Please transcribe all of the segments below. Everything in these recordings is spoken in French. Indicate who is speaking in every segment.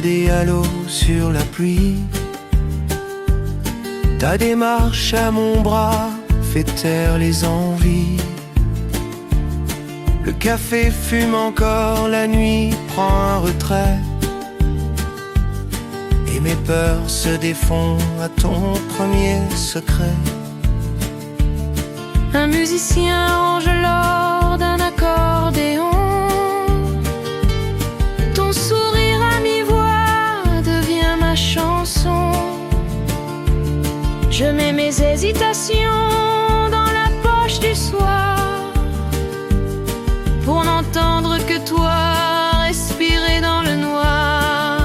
Speaker 1: des halos sur la pluie. Ta démarche à mon bras fait taire les envies. Le café fume encore, la nuit prend un retrait. Et mes peurs se défont à ton premier secret.
Speaker 2: Un musicien range l'or d'un accordéon. Ton sourire à mi-voix devient ma chanson. Je mets mes hésitations dans la poche du soir pour n'entendre que toi respirer dans le noir.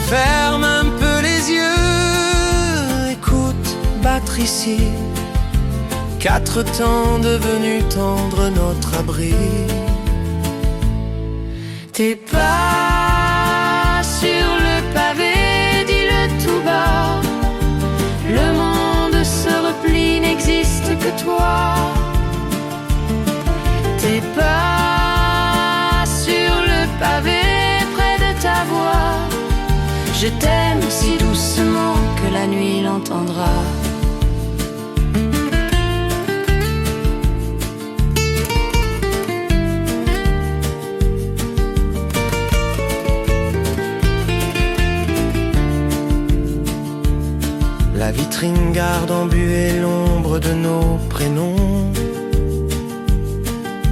Speaker 1: Ferme un peu les yeux, écoute battre ici. Quatre temps devenus tendres, notre abri.
Speaker 2: Tes pas sur le pavé, dis-le tout bas. Le monde se replie, n'existe que toi. Tes pas sur le pavé, près de ta voix. Je t'aime si doucement que la nuit l'entendra.
Speaker 1: La vitrine garde embuée l'ombre de nos prénoms.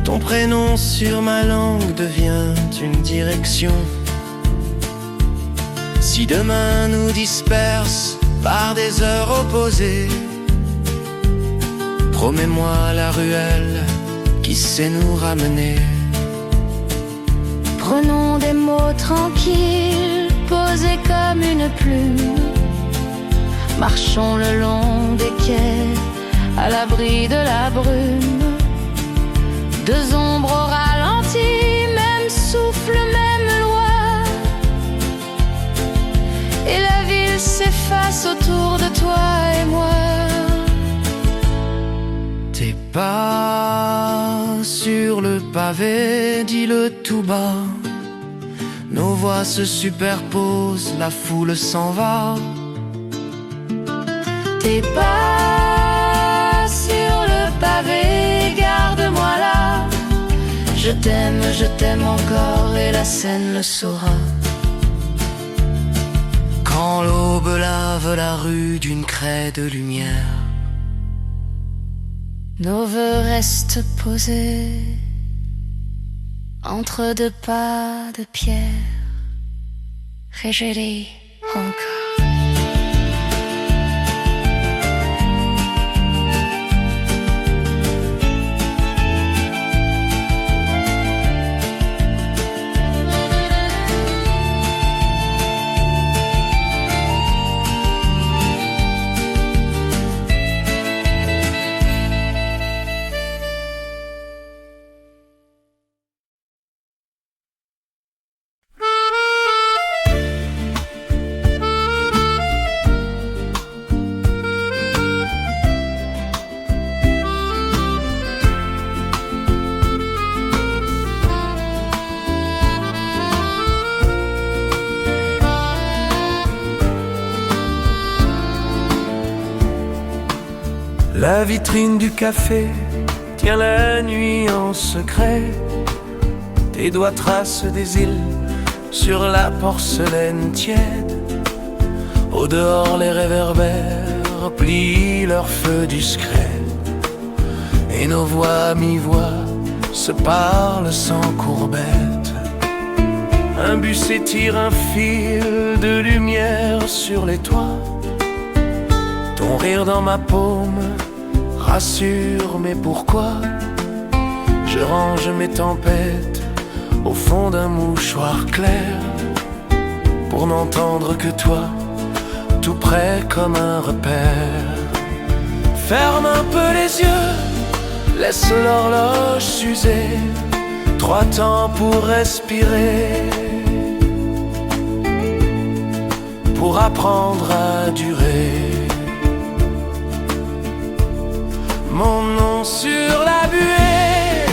Speaker 1: Ton prénom sur ma langue devient une direction. Si demain nous disperse par des heures opposées, promets-moi la ruelle qui sait nous ramener.
Speaker 2: Prenons des mots tranquilles, posés comme une plume. Marchons le long des quais, à l'abri de la brume. Deux ombres au ralenti, même souffle, même loi. Et la ville s'efface autour de toi et moi.
Speaker 1: Tes pas sur le pavé, dis-le tout bas. Nos voix se superposent, la foule s'en va.
Speaker 2: Tes pas sur le pavé, garde-moi là. Je t'aime encore et la scène le saura.
Speaker 1: Quand l'aube lave la rue d'une craie de lumière,
Speaker 2: nos voeux restent posés entre deux pas de pierre. Régérie encore.
Speaker 1: La vitrine du café tient la nuit en secret. Tes doigts tracent des îles sur la porcelaine tiède. Au dehors les réverbères plient leur feu discret. Et nos voix à mi-voix se parlent sans courbette. Un bus s'étire un fil de lumière sur les toits. Ton rire dans ma paume rassure, mais pourquoi? Je range mes tempêtes au fond d'un mouchoir clair pour n'entendre que toi, tout près comme un repère. Ferme un peu les yeux, laisse l'horloge s'user. 3 temps pour respirer, pour apprendre à durer. Mon nom sur la buée,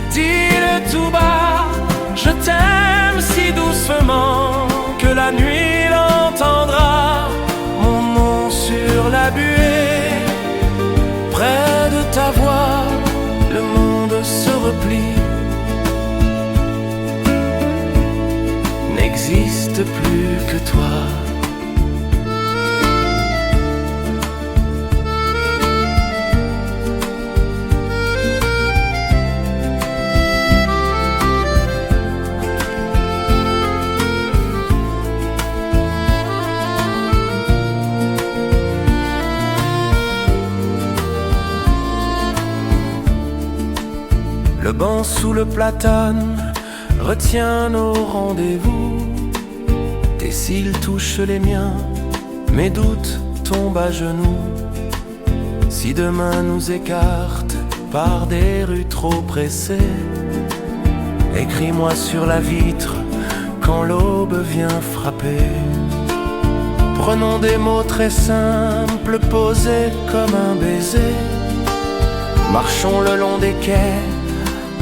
Speaker 1: dis-le tout bas. Je t'aime si doucement que la nuit l'entendra. Mon nom sur la buée, près de ta voix, le monde se replie. N'existe plus que toi. Le banc sous le platane retient nos rendez-vous. Tes cils touchent les miens, mes doutes tombent à genoux. Si demain nous écarte par des rues trop pressées, écris-moi sur la vitre quand l'aube vient frapper. Prenons des mots très simples, posés comme un baiser. Marchons le long des quais,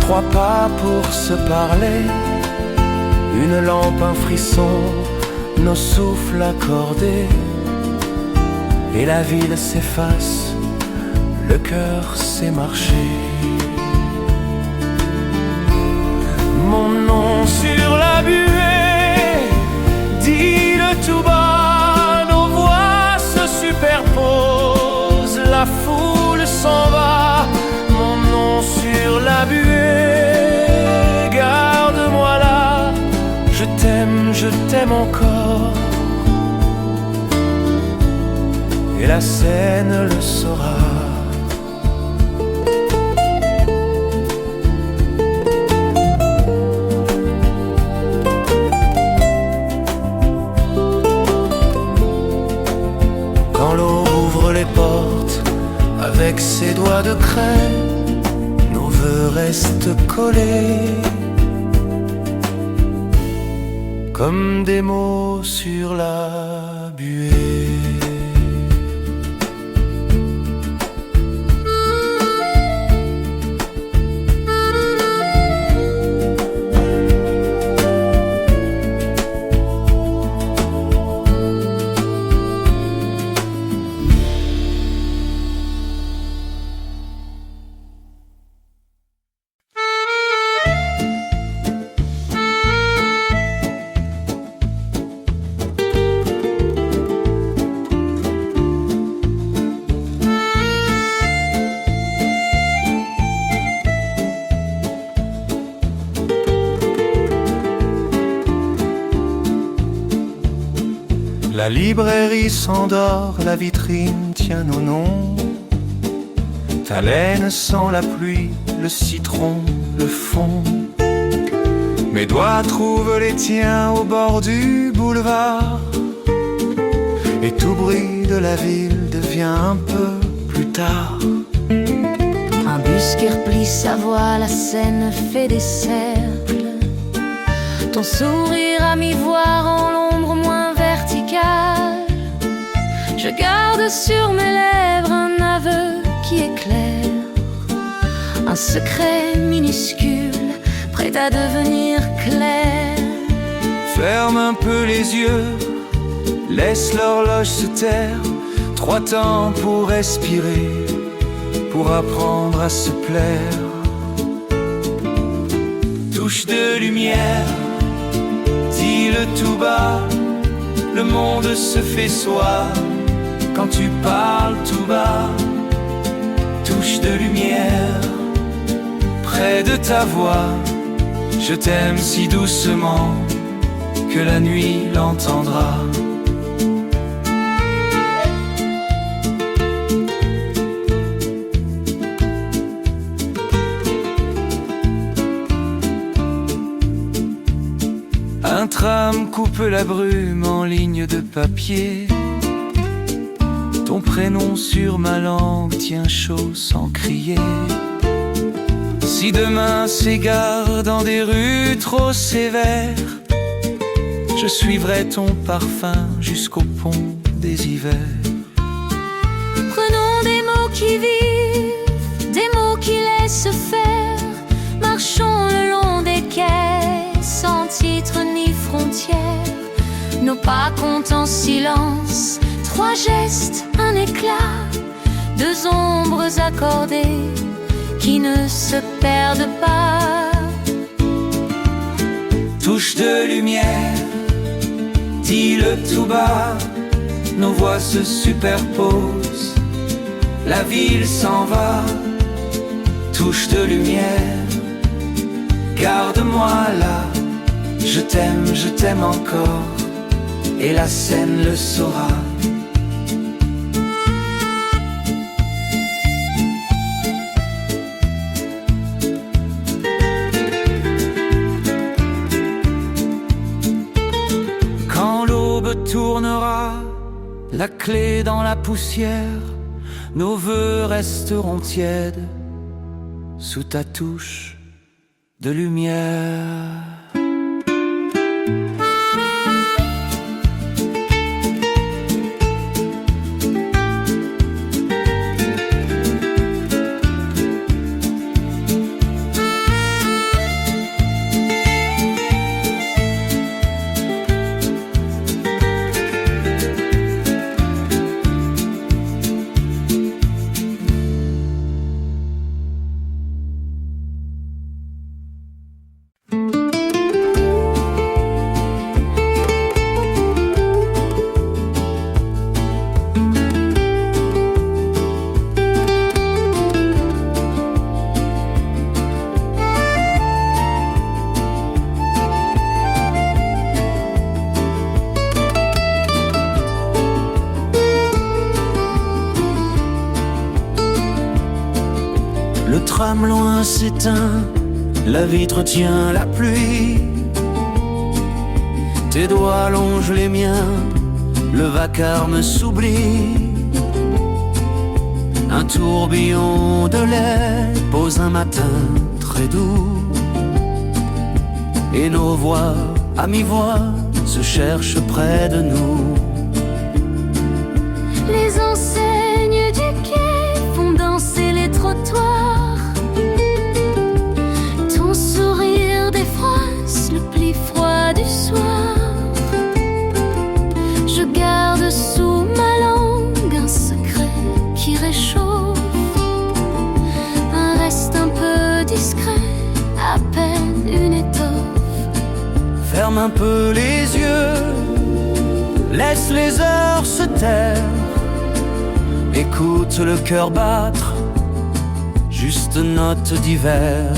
Speaker 1: 3 pas pour se parler. Une lampe, un frisson, nos souffles accordés. Et la ville s'efface, le cœur sait marcher. Mon nom sur la buée, dis-le tout bas. Nos voix se superposent, la foule s'en va. Mon nom sur la buée, garde-moi là. Je t'aime encore. Et la Seine le saura. Quand l'eau ouvre les portes avec ses doigts de craie, nos vœux restent collés comme des mots sur la buée. La librairie s'endort, la vitrine tient nos noms. Ta laine sent la pluie, le citron, le fond. Mes doigts trouvent les tiens au bord du boulevard. Et tout bruit de la ville devient un peu plus tard.
Speaker 2: Un bus qui replie sa voie, la Seine fait des cercles. Ton sourire à mi-voir en l'ombre moins verticale. Je garde sur mes lèvres un aveu qui éclaire, un secret minuscule prêt à devenir clair.
Speaker 1: Ferme un peu les yeux, laisse l'horloge se taire. 3 temps pour respirer, pour apprendre à se plaire. Touche de lumière, dis-le tout bas. Le monde se fait soi quand tu parles tout bas. Touche de lumière, près de ta voix. Je t'aime si doucement que la nuit l'entendra. Un tram coupe la brume en ligne de papier. Ton prénom sur ma langue tient chaud sans crier. Si demain s'égare dans des rues trop sévères, je suivrai ton parfum jusqu'au pont des hivers.
Speaker 2: Prenons des mots qui vivent, des mots qui laissent faire. Marchons le long des quais, sentiers titre ni frontière. Nos pas comptent en silence, 3 gestes, un éclat, 2 ombres accordées qui ne se perdent pas.
Speaker 1: Touche de lumière, dis-le tout bas, nos voix se superposent, la ville s'en va. Touche de lumière, garde-moi là, je t'aime encore, et la scène le saura. Quand l'aube tournera, la clé dans la poussière, nos vœux resteront tièdes sous ta touche de lumière. Le tram loin s'éteint, la vitre tient la pluie. Tes doigts longent les miens, le vacarme s'oublie. Un tourbillon de lait pose un matin très doux, et nos voix à mi-voix se cherchent près de nous.
Speaker 2: Les enseignes du quai font danser les trottoirs. Ton sourire défroisse le pli froid du soir. Je garde sous ma langue un secret qui réchauffe, un reste un peu discret, à peine une étoffe.
Speaker 1: Ferme un peu les yeux, laisse les heures se taire. Écoute le cœur battre, juste note d'hiver.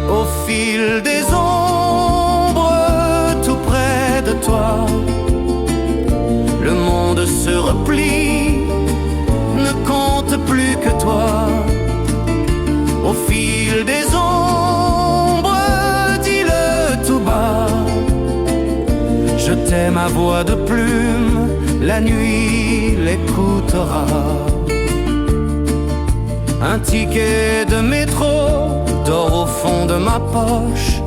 Speaker 1: Au fil des ombres, tout près de toi, le monde se replie, ne compte plus que toi. Au fil des ombres, dis-le tout bas, je t'aime à voix de plume, la nuit l'écoutera. Un ticket de métro dort au fond de ma poche.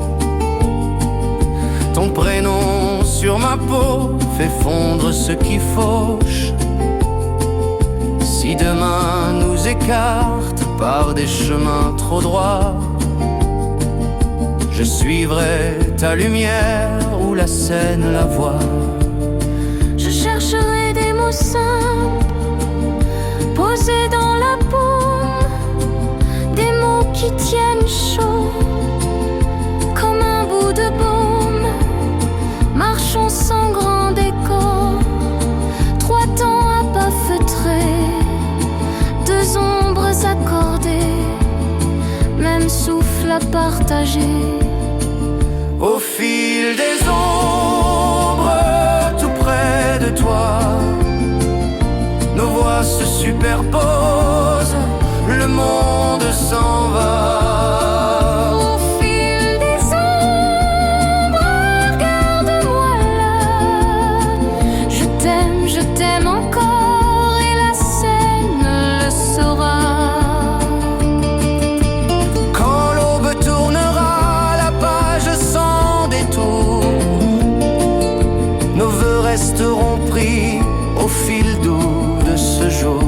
Speaker 1: Ton prénom sur ma peau fait fondre ce qui fauche. Si demain nous écarte par des chemins trop droits, je suivrai ta lumière ou la Seine la voie.
Speaker 2: Je chercherai des mots simples posés dans la paume, des mots qui tiennent chaud comme un bout de baume. Marchons sans grand décor, 3 temps à pas feutrer, 2 ombres accordées, même souffle à partager.
Speaker 1: Au fil des ombres, tout près de toi, nos voix se superposent, le monde s'en va.
Speaker 2: Au fil des ombres, regarde-moi là, je t'aime encore, et la Seine le saura.
Speaker 1: Quand l'aube tournera la page sans détour, nos vœux resteront pris au fil doux de ce jour.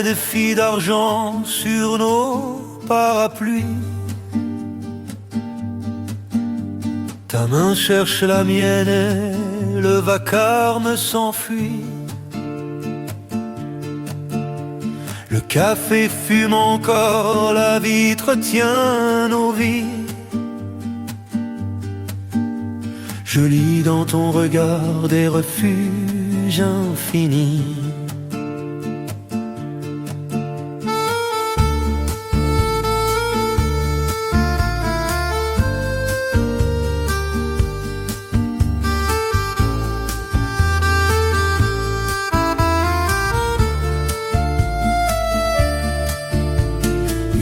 Speaker 1: des filles d'argent sur nos parapluies. Ta main cherche la mienne et le vacarme s'enfuit. Le café fume encore, la vitre tient nos vies. Je lis dans ton regard des refuges infinis.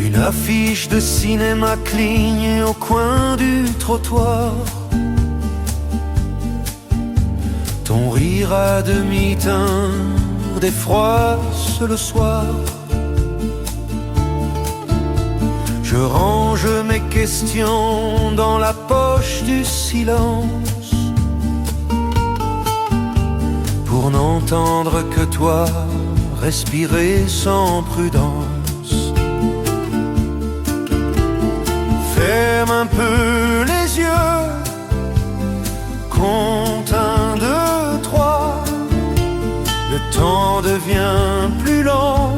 Speaker 1: Une affiche de cinéma cligne au coin du trottoir. Ton rire à demi-teint défroisse le soir. Je range mes questions dans la poche du silence pour n'entendre que toi respirer sans prudence. Ferme un peu les yeux, compte 1, 2, 3. Le temps devient plus lent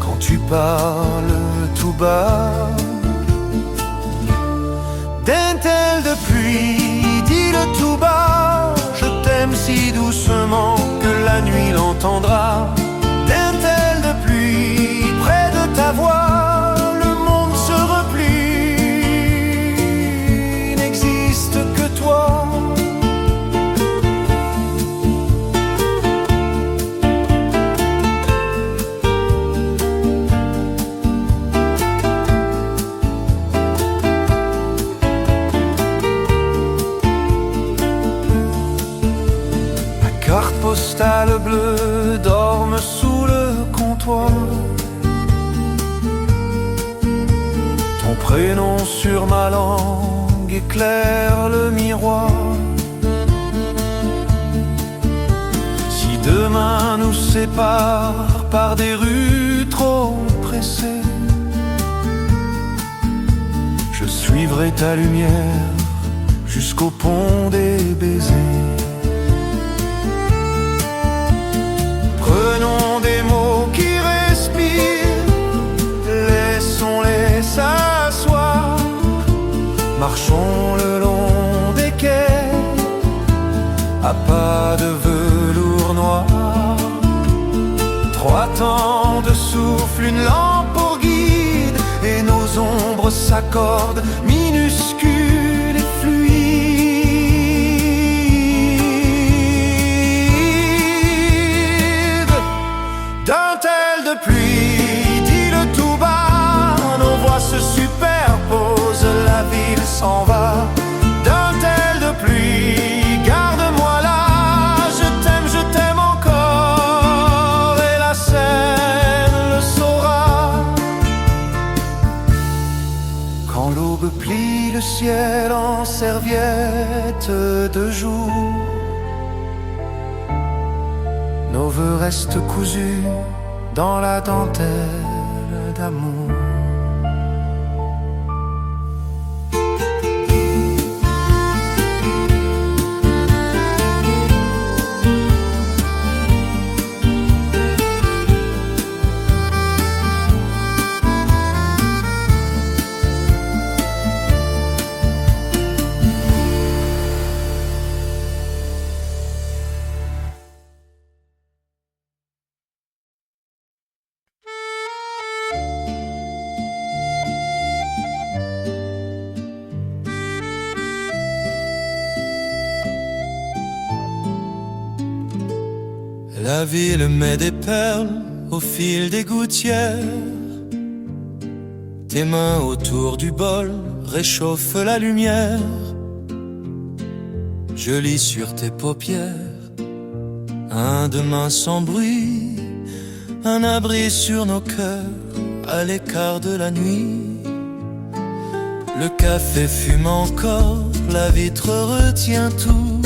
Speaker 1: quand tu parles tout bas. Dentelle de pluie, dis-le tout bas. Je t'aime si doucement que la nuit l'entendra. Dentelle de pluie, près de ta voix. Carte postale bleue dorme sous le comptoir. Ton prénom sur ma langue éclaire le miroir. Si demain nous sépare par des rues trop pressées, je suivrai ta lumière jusqu'au pont des baisers. Prenons des mots qui respirent, laissons-les s'asseoir. Marchons le long des quais, à pas de velours noir. 3 temps de souffle, une lampe pour guide, et nos ombres s'accordent, minuscules et fluides. Dentelle de pluie, dis-le tout bas. Nos voix se superposent, la ville s'en va. Dentelle de pluie, garde-moi là. Je t'aime encore, et la scène le saura. Quand l'aube plie le ciel en serviette de jour, nos vœux restent cousus dans la dentelle d'amour. La ville met des perles au fil des gouttières. Tes mains autour du bol réchauffent la lumière. Je lis sur tes paupières un demain sans bruit, un abri sur nos cœurs à l'écart de la nuit. Le café fume encore, la vitre retient tout.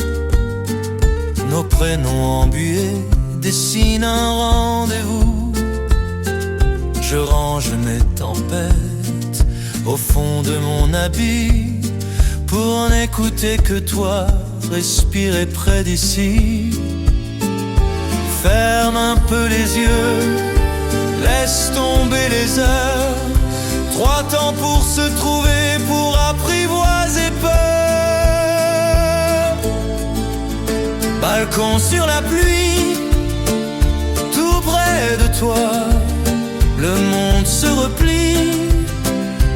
Speaker 1: Nos prénoms embués dessinent un rendez-vous. Je range mes tempêtes au fond de mon habit pour n'écouter que toi, respirer près d'ici. Ferme un peu les yeux, laisse tomber les heures. 3 temps pour se trouver, pour apprivoiser peur. Balcon sur la pluie, tout près de toi. Le monde se replie,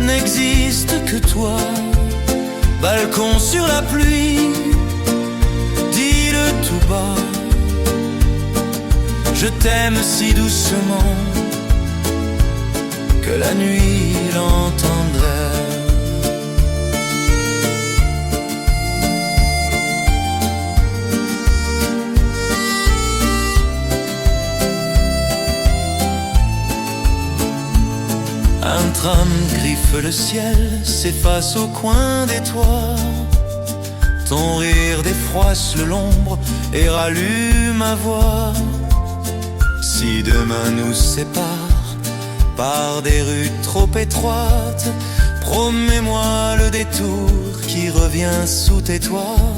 Speaker 1: n'existe que toi. Balcon sur la pluie, dis-le tout bas. Je t'aime si doucement que la nuit l'entendrait. Un tram griffe le ciel, s'efface au coin des toits. Ton rire défroisse l'ombre et rallume ma voix. Si demain nous sépare par des rues trop étroites, promets-moi le détour qui revient sous tes toits.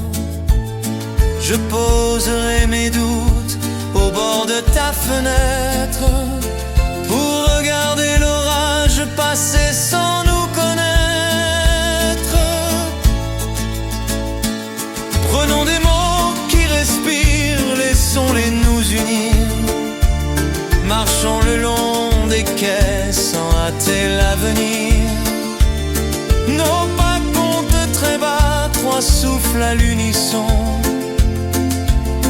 Speaker 1: Je poserai mes doutes au bord de ta fenêtre pour regarder l'orage passer sans nous connaître. Prenons des mots qui respirent, laissons-les nous unir. Marchons le long des quais sans hâter l'avenir. Nos pas comptent très bas, 3 souffles à l'unisson.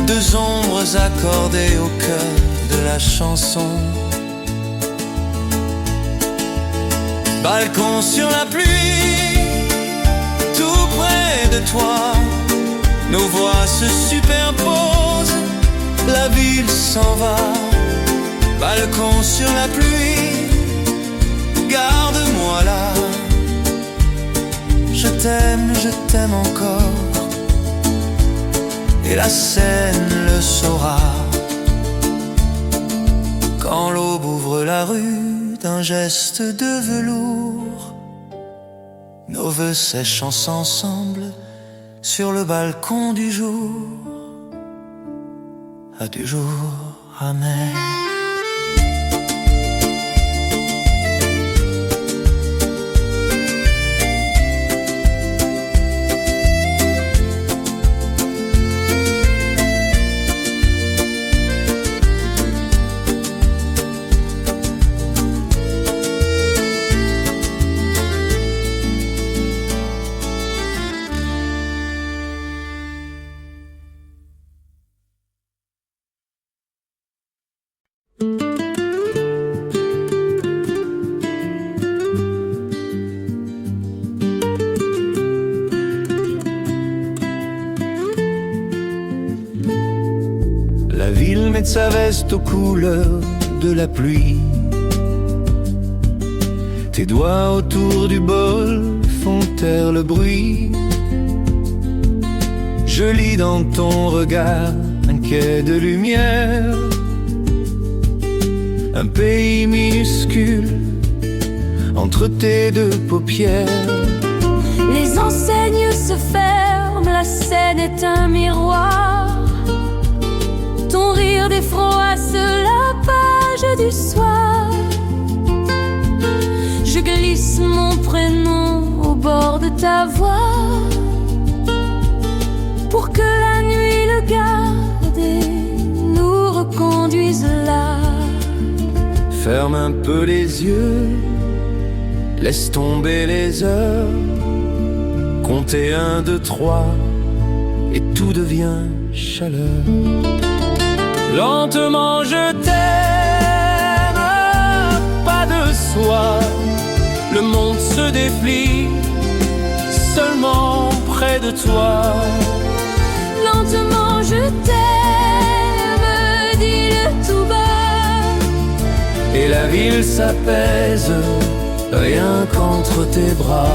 Speaker 1: 2 ombres accordées au cœur de la chanson. Balcon sur la pluie, tout près de toi. Nos voix se superposent, la ville s'en va. Balcon sur la pluie, garde-moi là. Je t'aime encore, et la Seine le saura. Quand l'aube ouvre la rue d'un geste de velours, nos vœux sèchent ensemble sur le balcon du jour. À du jour, amen.
Speaker 3: La ville met sa veste aux couleurs de la pluie. Tes doigts autour du bol font taire le bruit. Je lis dans ton regard un quai de lumière, un pays minuscule entre tes 2 paupières.
Speaker 2: Les enseignes se ferment, la scène est un miroir. Ton rire défroisse la page du soir. Je glisse mon prénom au bord de ta voix pour que la nuit le garde et nous reconduise là.
Speaker 3: Ferme un peu les yeux, laisse tomber les heures. Comptez 1, 2, 3 et tout devient chaleur. Lentement je t'aime, pas de soi. Le monde se déplie seulement près de toi.
Speaker 2: Lentement je t'aime, dis-le tout bas.
Speaker 3: Et la ville s'apaise, rien qu'entre tes bras.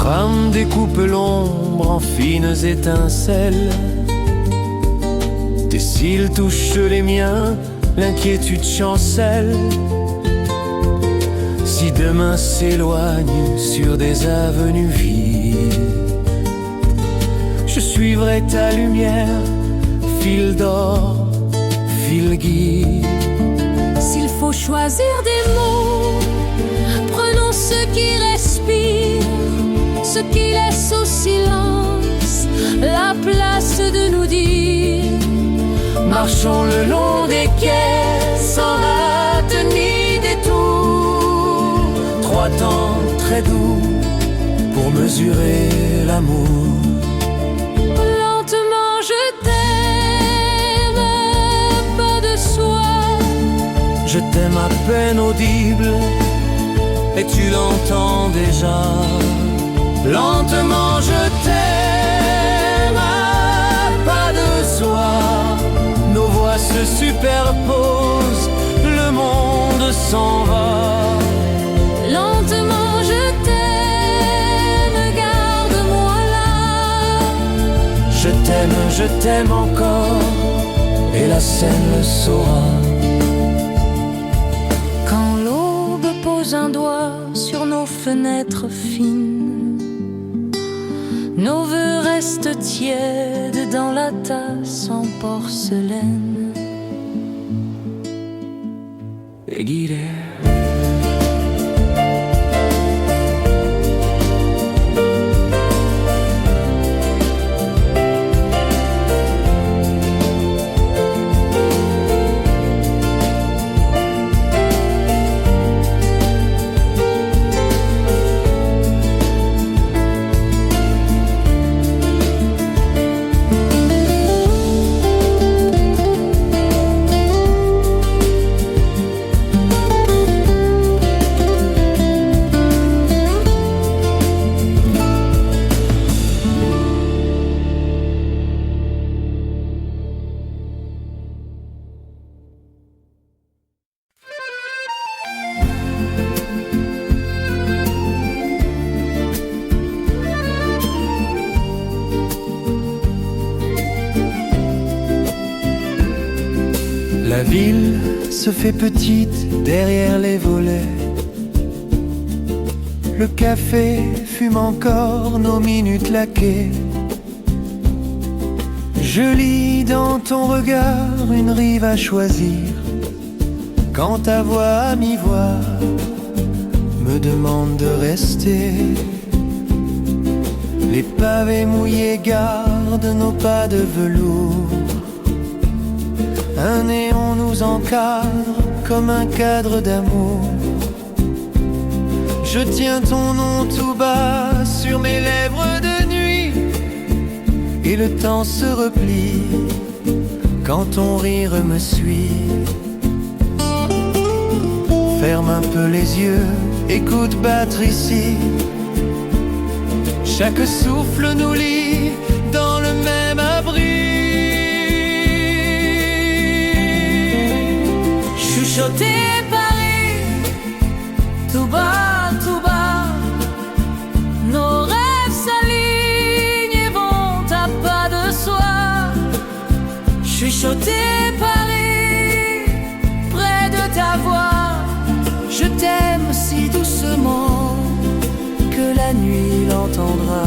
Speaker 1: trame découpe l'ombre en fines étincelles. Tes cils touchent les miens, l'inquiétude chancelle. Si demain s'éloigne sur des avenues vides, je suivrai ta lumière, fil d'or, fil guide.
Speaker 2: S'il faut choisir des mots, prenons ceux qui respirent, ceux qui laissent au silence la place de nous dire.
Speaker 1: Marchons le long des quais sans hâte ni détour. Trois temps très doux pour mesurer l'amour.
Speaker 2: Lentement je t'aime, pas de soi.
Speaker 1: Je t'aime à peine audible, et tu l'entends déjà. Lentement je t'aime à pas de soi. Nos voix se superposent, le monde s'en va.
Speaker 2: Lentement je t'aime, garde-moi là.
Speaker 1: Je t'aime encore, et la scène le saura.
Speaker 2: Quand l'aube pose un doigt sur nos fenêtres fines, nos vœux restent tièdes dans la tasse en porcelaine.
Speaker 1: Et guidé.
Speaker 3: La ville se fait petite derrière les volets. Le café fume encore nos minutes laquées. Je lis dans ton regard une rive à choisir, quand ta voix à mi-voix me demande de rester. Les pavés mouillés gardent nos pas de velours. Un néon nous encadre comme un cadre d'amour. Je tiens ton nom tout bas sur mes lèvres de nuit, et le temps se replie quand ton rire me suit. Ferme un peu les yeux, écoute battre ici. Chaque souffle nous lie dans le même abri.
Speaker 2: Chuchoter Paris, tout bas, nos rêves s'alignent et vont à pas de soi. Chuchoter Paris, près de ta voix. Je t'aime si doucement que la nuit l'entendra.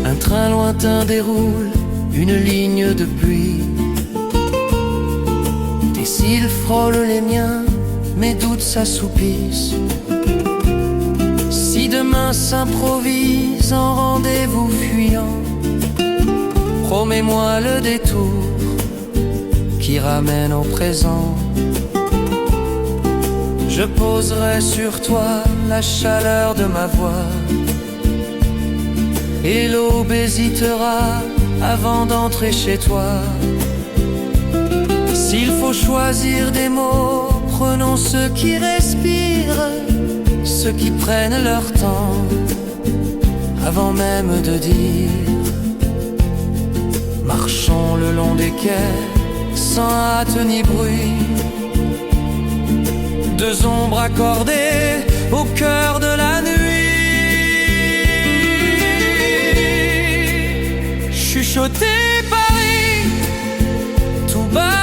Speaker 3: Un train lointain déroule une ligne de pluie. Tes cils frôlent les miens, mes doutes s'assoupissent. Si demain s'improvise en rendez-vous fuyant, promets-moi le détour qui ramène au présent. Je poserai sur toi la chaleur de ma voix, et l'aube hésitera avant d'entrer chez toi. S'il faut choisir des mots, prenons ceux qui respirent, ceux qui prennent leur temps avant même de dire. Marchons le long des quais, sans hâte ni bruit. Deux ombres accordées au cœur de la nuit. Chuchoter Paris, tout bas,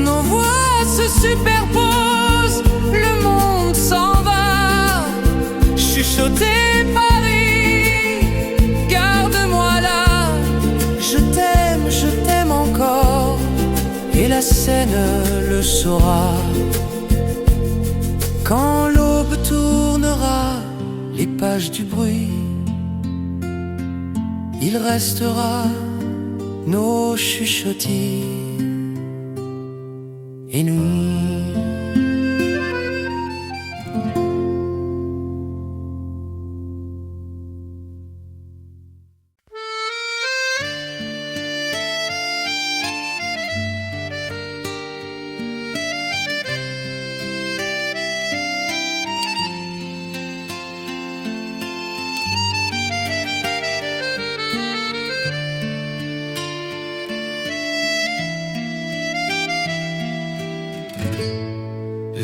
Speaker 3: nos voix se superposent, le monde s'en va. Chuchoter Paris, garde-moi là. Je t'aime encore, et la Seine le saura. Quand l'aube tournera les pages du bruit, il restera nos chuchotis et nous.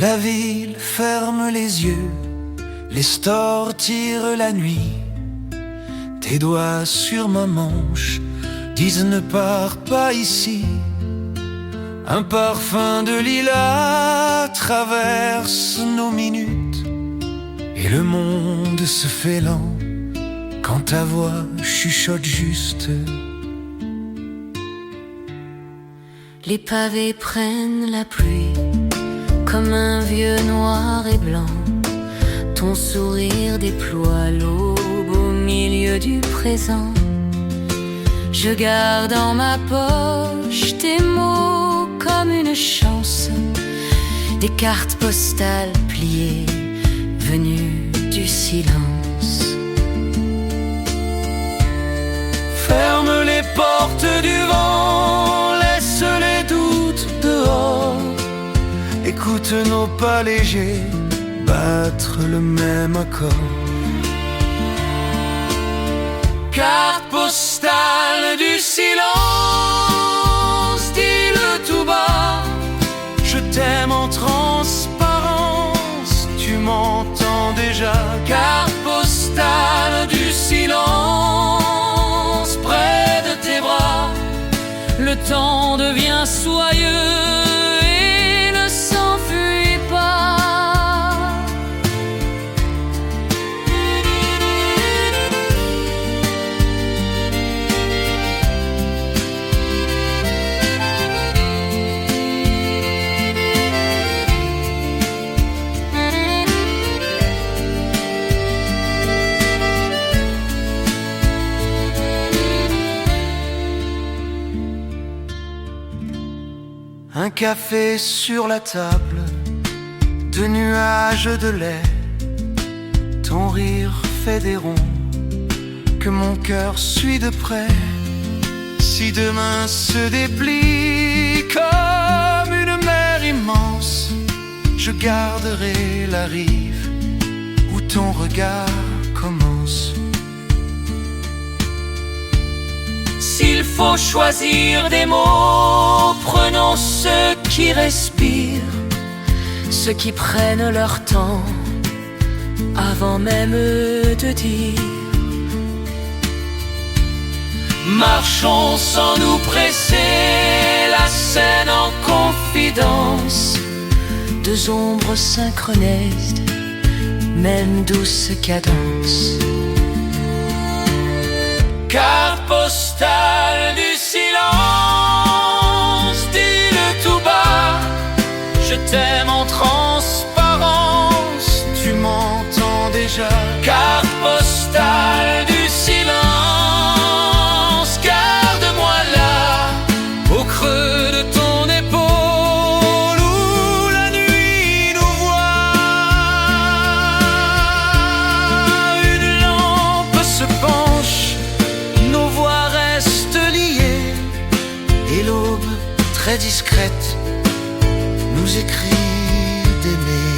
Speaker 1: La ville ferme les yeux, les stores tirent la nuit. Tes doigts sur ma manche disent ne pars pas ici. Un parfum de lilas traverse nos minutes, et le monde se fait lent quand ta voix chuchote juste.
Speaker 2: Les pavés prennent la pluie comme un vieux noir et blanc. Ton sourire déploie l'aube au milieu du présent. Je garde en ma poche tes mots comme une chance, des cartes postales pliées venues du silence.
Speaker 1: Ferme les portes du vent, laisse les doutes dehors. Écoute nos pas légers battre le même accord. Carte postale du silence, dis-le tout bas. Je t'aime en transparence, tu m'entends déjà. Carte postale du silence, près de tes bras, le temps devient soyeux. Un café sur la table, deux nuages de lait. Ton rire fait des ronds que mon cœur suit de près. Si demain se déplie comme une mer immense, je garderai la rive où ton regard commence. S'il faut choisir des mots, prenons ceux qui respirent, ceux qui prennent leur temps avant même de dire. Marchons sans nous presser, la Seine en confidence. Deux ombres synchronisent, même douce cadence. Carte postale du silence, dis-le tout bas. Je t'aime en transparence, tu m'entends déjà. Carte postale du silence, garde-moi là, au creux de ton épaule, où la nuit nous voit. Une lampe se penche, nos voix restent liées, et l'aube, très discrète, nous écrit d'aimer.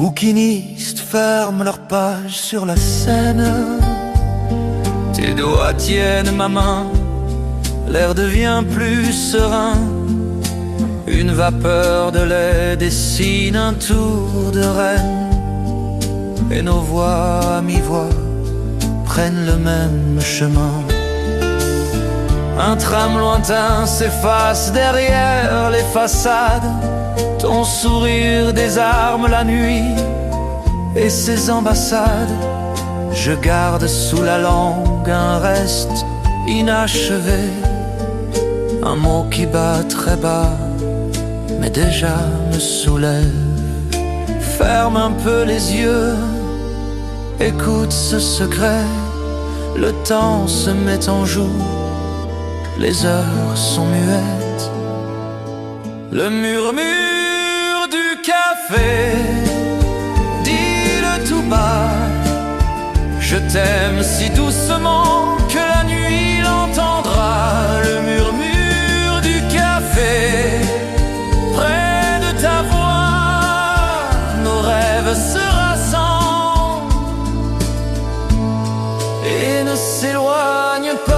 Speaker 3: bouquinistes ferment leurs pages sur la scène. Tes doigts tiennent ma main, l'air devient plus serein. Une vapeur de lait dessine un tour de reine, et nos voix à mi-voix prennent le même chemin. Un tram lointain s'efface derrière les façades. Ton sourire désarme la nuit et ses ambassades. Je garde sous la langue un reste inachevé, un mot qui bat très bas mais déjà me soulève. Ferme un peu les yeux, écoute ce secret. Le temps se met en joue, les heures sont muettes. Le murmure du café, dis-le tout bas. Je t'aime si doucement que la nuit l'entendra. Le murmure du café, près de ta voix, nos rêves se rassemblent et ne s'éloignent pas.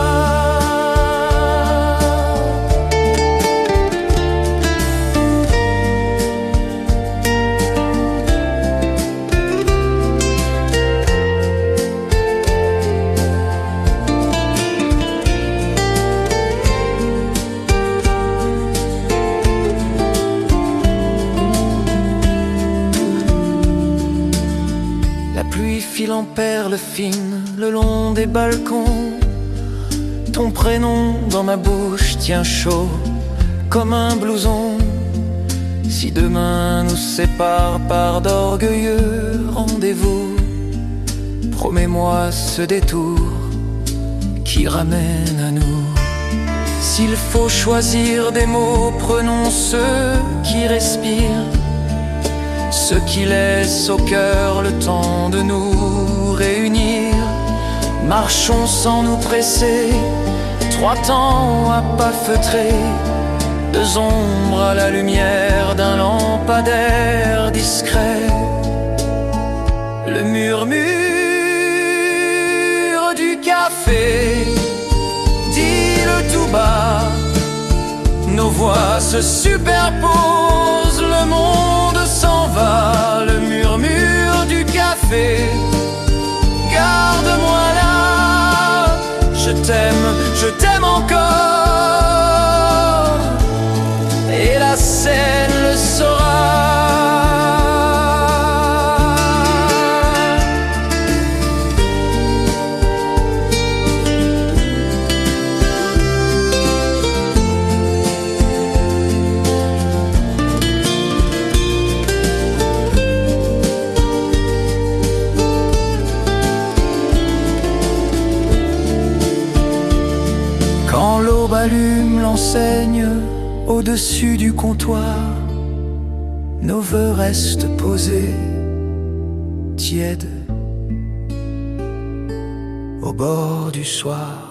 Speaker 3: File en perles fines le long des balcons. Ton prénom dans ma bouche tient chaud comme un blouson. Si demain nous sépare par d'orgueilleux rendez-vous, promets-moi ce détour qui ramène à nous. S'il faut choisir des mots, prenons ceux qui respirent, ceux qui laissent au cœur le temps de nous réunir. Marchons sans nous presser, 3 temps à pas feutrer, 2 ombres à la lumière d'un lampadaire discret. Le murmure du café, dis-le tout bas. Nos voix se superposent, le monde s'en va. Le murmure du café, garde-moi là. Je t'aime encore, et la scène le saura. Quand l'aube allume l'enseigne au-dessus du comptoir, nos vœux restent posés, tièdes, au bord du soir.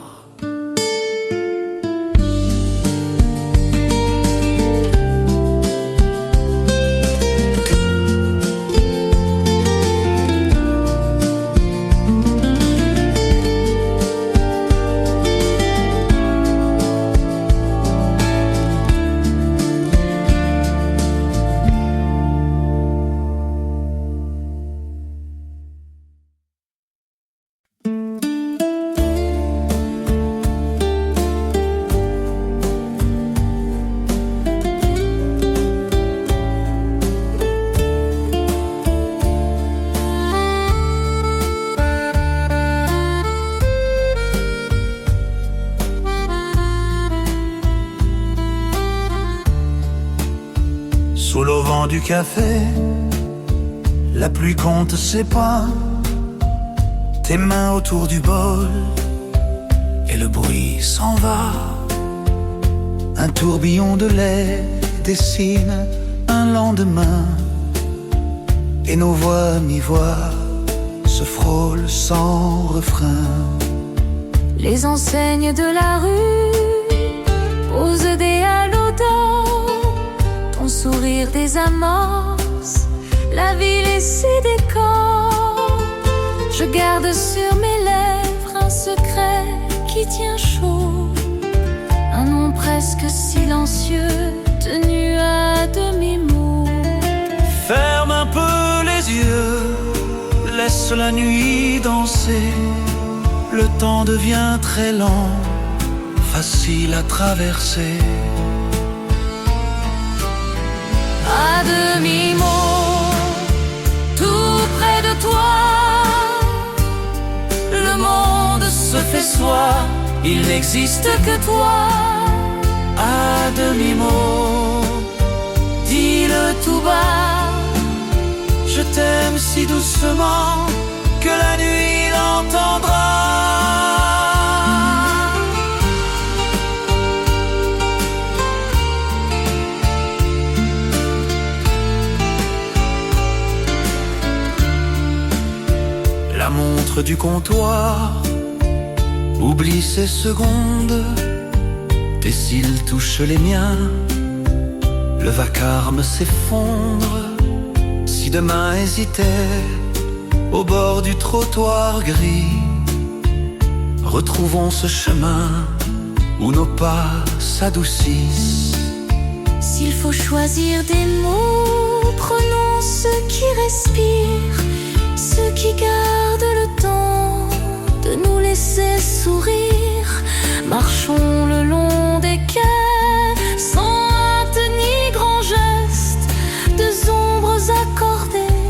Speaker 1: Sous l'auvent du café, la pluie compte ses pas, tes mains autour du bol, et le bruit s'en va.
Speaker 3: Un tourbillon de lait dessine un lendemain, et nos voix à mi-voix se frôlent sans refrain.
Speaker 2: Les enseignes de la rue posent des halos d'or, ton sourire des amorces la ville et ses décors. Je garde sur mes lèvres un secret qui tient chaud, un nom presque silencieux tenu à demi-mot.
Speaker 3: Ferme un peu les yeux, laisse la nuit danser. Le temps devient très lent, facile à traverser.
Speaker 2: À demi-mot, tout près de toi, le monde se fait soi, il n'existe que toi.
Speaker 3: À demi-mot, dis-le tout bas, je t'aime si doucement que la nuit l'entendra. La montre du comptoir oublie ses secondes, tes cils touchent les miens, le vacarme s'effondre. Si demain hésitait au bord du trottoir gris, retrouvons ce chemin où nos pas s'adoucissent.
Speaker 2: S'il faut choisir des mots, prenons ceux qui respirent, ceux qui gardent le temps de nous laisser sourire. Marchons le long des quais, sans hâte ni grand geste, deux ombres accordées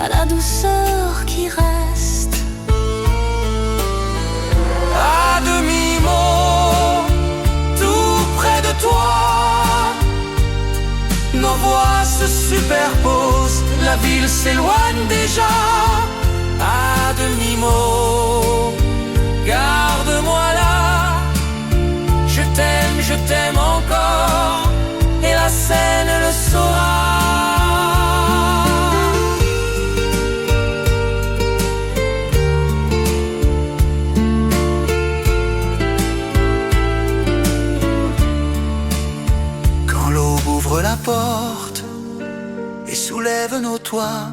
Speaker 2: à la douceur qui reste.
Speaker 3: À demi-mot, tout près de toi, nos voix se superposent, la ville s'éloigne déjà. À demi-mot, garde-moi là, je t'aime encore, et la scène le saura. Quand l'aube ouvre la porte et soulève nos toits,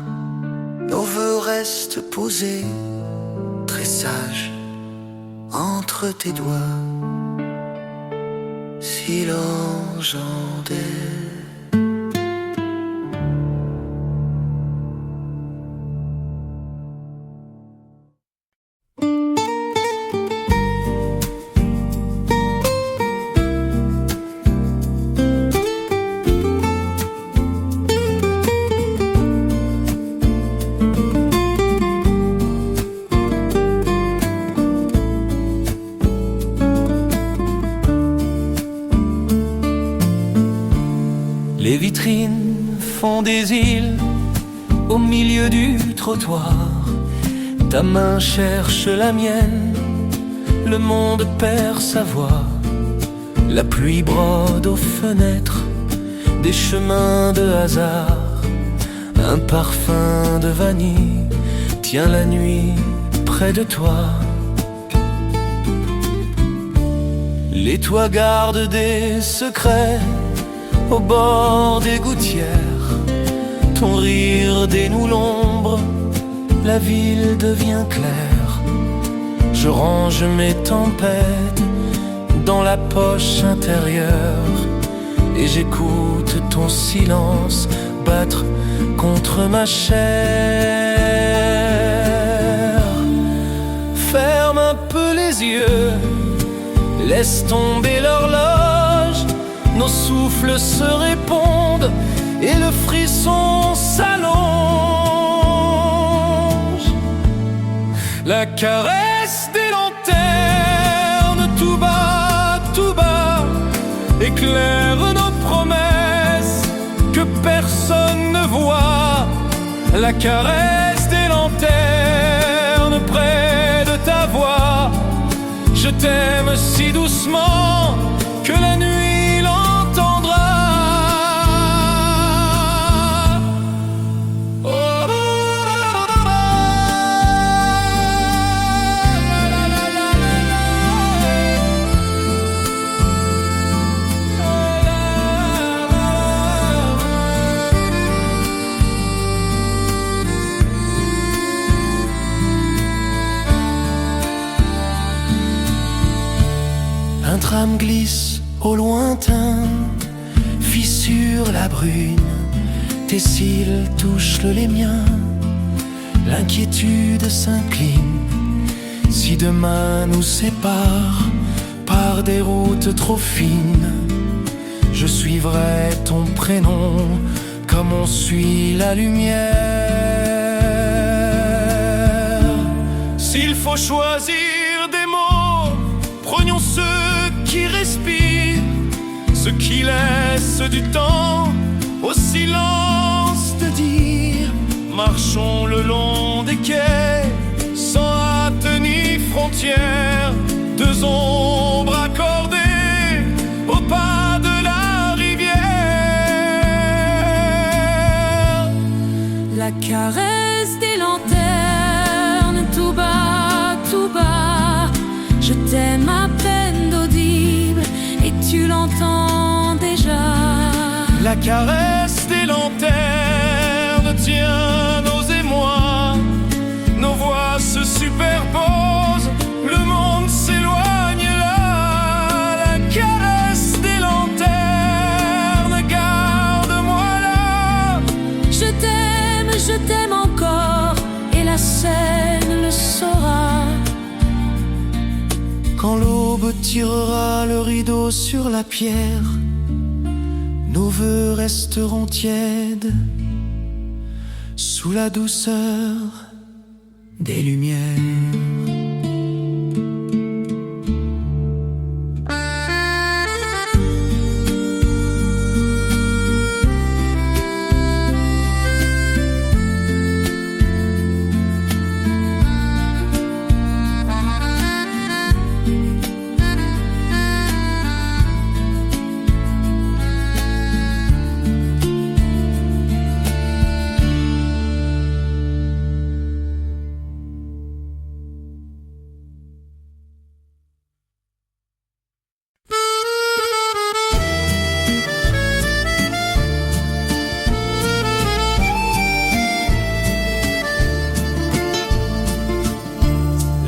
Speaker 3: nos vœux restent posés, très sages, entre tes doigts. Si l'enjandait. Les vitrines font des îles au milieu du trottoir. Ta main cherche la mienne, le monde perd sa voix. La pluie brode aux fenêtres des chemins de hasard. Un parfum de vanille tient la nuit près de toi. Les toits gardent des secrets au bord des gouttières. Ton rire dénoue l'ombre, la ville devient claire. Je range mes tempêtes dans la poche intérieure et j'écoute ton silence battre contre ma chair. Ferme un peu les yeux, laisse tomber l'horloge. Nos souffles se répondent et le frisson s'allonge. La caresse des lanternes tout bas, éclaire nos promesses que personne ne voit. La caresse des lanternes près de ta voix. Je t'aime si doucement que la nuit l'entendra.
Speaker 1: Un tram glisse au lointain, fissure la brune, tes cils touchent les miens, l'inquiétude s'incline. Si demain nous sépare par des routes trop fines, je suivrai ton prénom comme on suit la lumière. S'il faut choisir des mots, prenons ceux qui respirent, ceux qui laissent du temps au silence de dire. Marchons le long des quais, sans hâte ni frontières, deux ombres accordées au pas de la rivière.
Speaker 2: La caresse des lanternes, tout bas, je t'aime à peine d'audible et tu l'entends déjà.
Speaker 1: La caresse des lanternes tient nos émois, nos voix se superposent, le monde s'éloigne là. La caresse des lanternes, garde-moi là.
Speaker 2: Je t'aime encore et la scène le saura.
Speaker 1: Quand l'aube tirera le rideau sur la pierre, nos vœux resteront tièdes sous la douceur des lumières.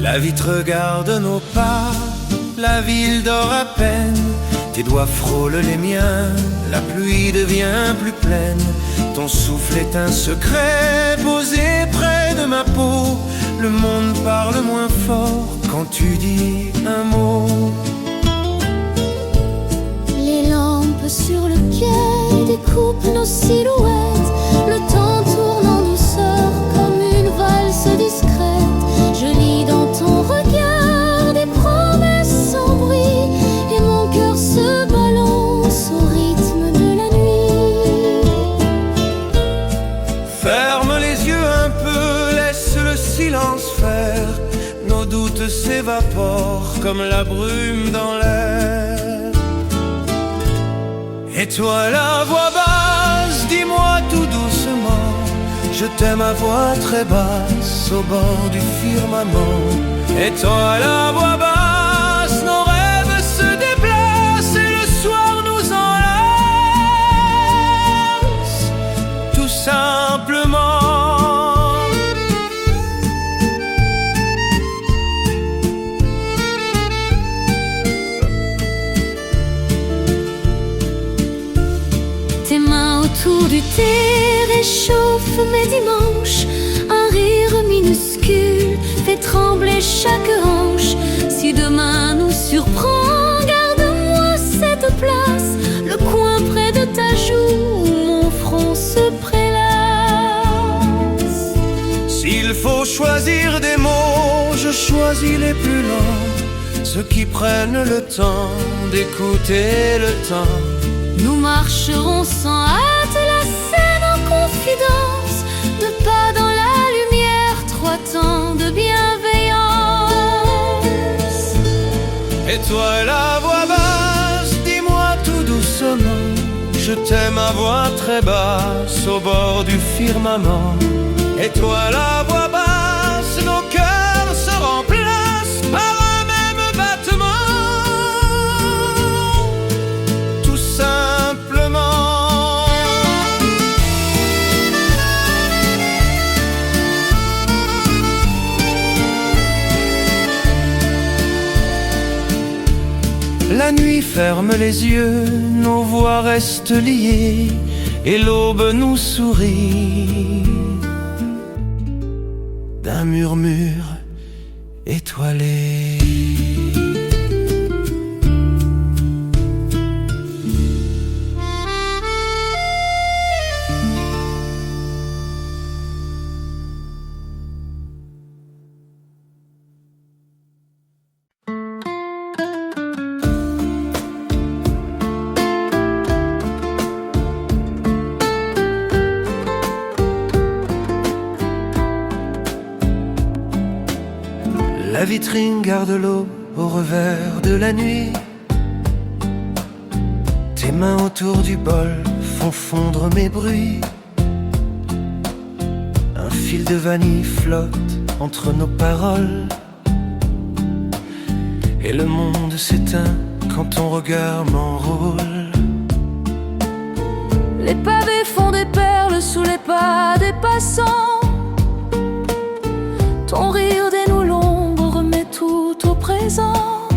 Speaker 1: La vitre regarde nos pas, la ville dort à peine, tes doigts frôlent les miens, la pluie devient plus pleine, ton souffle est un secret posé près de ma peau, le monde parle moins fort quand tu dis un mot.
Speaker 2: Les lampes sur le quai découpent nos silhouettes, le temps tourne en douceur comme une valse discrète. Je lis dans ton regard des promesses sans bruit et mon cœur se balance au rythme de la nuit.
Speaker 1: Ferme les yeux un peu, laisse le silence faire, nos doutes s'évaporent comme la brume dans l'air. Et toi la voix basse, dis-moi tout doucement, je t'aime à voix très basse au bord du firmament. Et toi la voix basse, nos rêves se déplacent et le soir nous enlace, tout simplement.
Speaker 2: Tes mains autour du thé réchauffent mes dimanches, un rire minuscule fait trembler chaque hanche. Si demain nous surprend, garde-moi cette place, le coin près de ta joue où mon front se prélasse.
Speaker 1: S'il faut choisir des mots, je choisis les plus lents, ceux qui prennent le temps d'écouter le temps.
Speaker 2: Nous marcherons sans hâte la scène en confidence, de pas dans la lumière, trois temps de bienveillance.
Speaker 1: Et toi la voix basse, dis-moi tout doucement, je t'aime à voix très basse au bord du firmament. Et toi la voix basse, nos cœurs se remplacent par un même battement, tout simplement.
Speaker 3: La nuit ferme les yeux, nos voix restent liées, et l'aube nous sourit d'un murmure étoilé. La vitrine garde l'eau au revers de la nuit. Tes mains autour du bol font fondre mes bruits. Un fil de vanille flotte entre nos paroles, et le monde s'éteint quand ton regard m'enrôle.
Speaker 2: Les pavés font des perles sous les pas des passants. Ton rire dénoue l'ombre, remet tout au présent.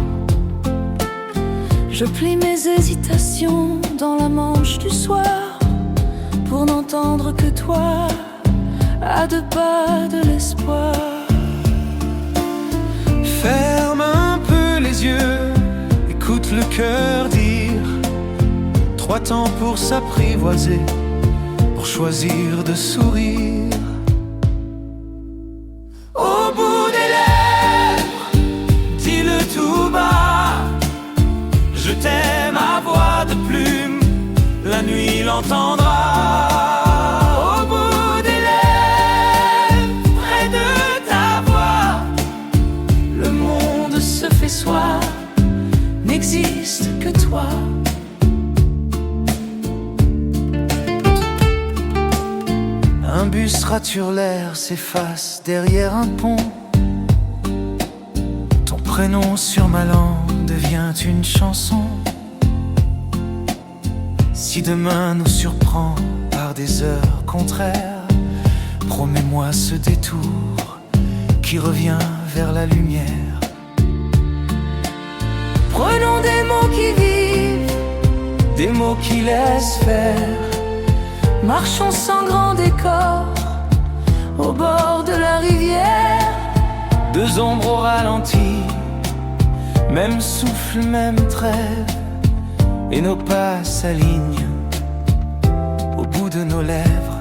Speaker 2: Je plie mes hésitations dans la manche du soir, pour n'entendre que toi, à deux pas de l'espoir.
Speaker 3: Ferme un peu les yeux, écoute le cœur dire 3 temps pour s'apprivoiser, pour choisir de sourire. Au bout des lèvres, dis-le tout bas, je t'aime à voix de plume, la nuit l'entendra. Au bout des lèvres, près de ta voix, le monde se fait soi, n'existe que toi. Un bus rature l'air, s'efface derrière un pont. Ton prénom sur ma langue devient une chanson. Si demain nous surprend par des heures contraires, promets-moi ce détour qui revient vers la lumière. Prenons des mots qui vivent, des mots qui laissent faire.
Speaker 2: Marchons sans grand décor, au bord de la rivière.
Speaker 3: 2 ombres au ralenti, même souffle, même trêve, et nos pas s'alignent au bout de nos lèvres.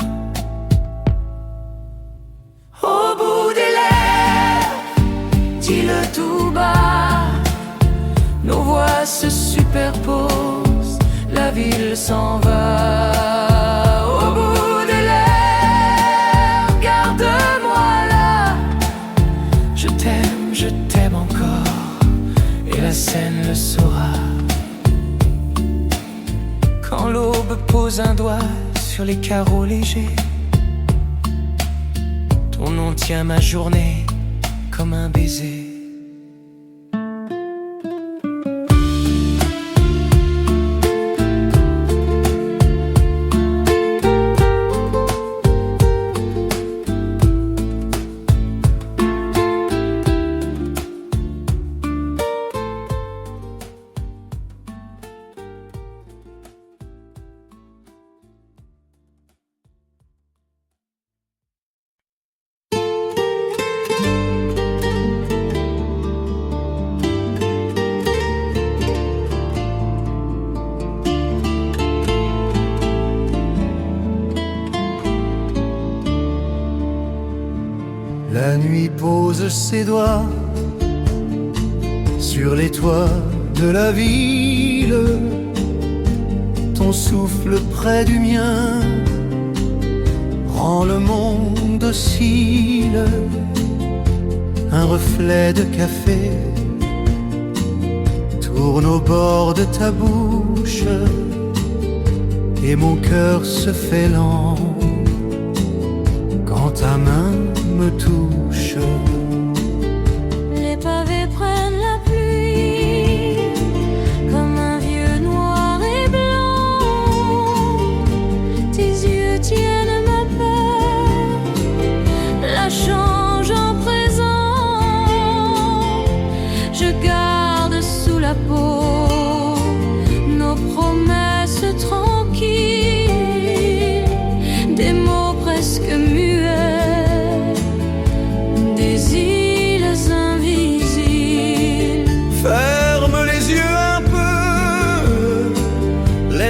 Speaker 2: Au bout des lèvres, dis-le tout bas, nos voix se superposent, la ville s'en va. Au bout des lèvres, garde-moi là,
Speaker 3: Je t'aime encore, et la scène le saura. Quand l'aube pose un doigt sur les carreaux légers, ton nom tient ma journée comme un baiser. La nuit pose ses doigts sur les toits de la ville. Ton souffle près du mien rend le monde docile. Un reflet de café tourne au bord de ta bouche, et mon cœur se fait lent quand ta main me touche.
Speaker 2: les pavés prennent la pluie comme un vieux noir et blanc. Tes yeux tiennent ma peur, la change en présent. Je garde sous la peau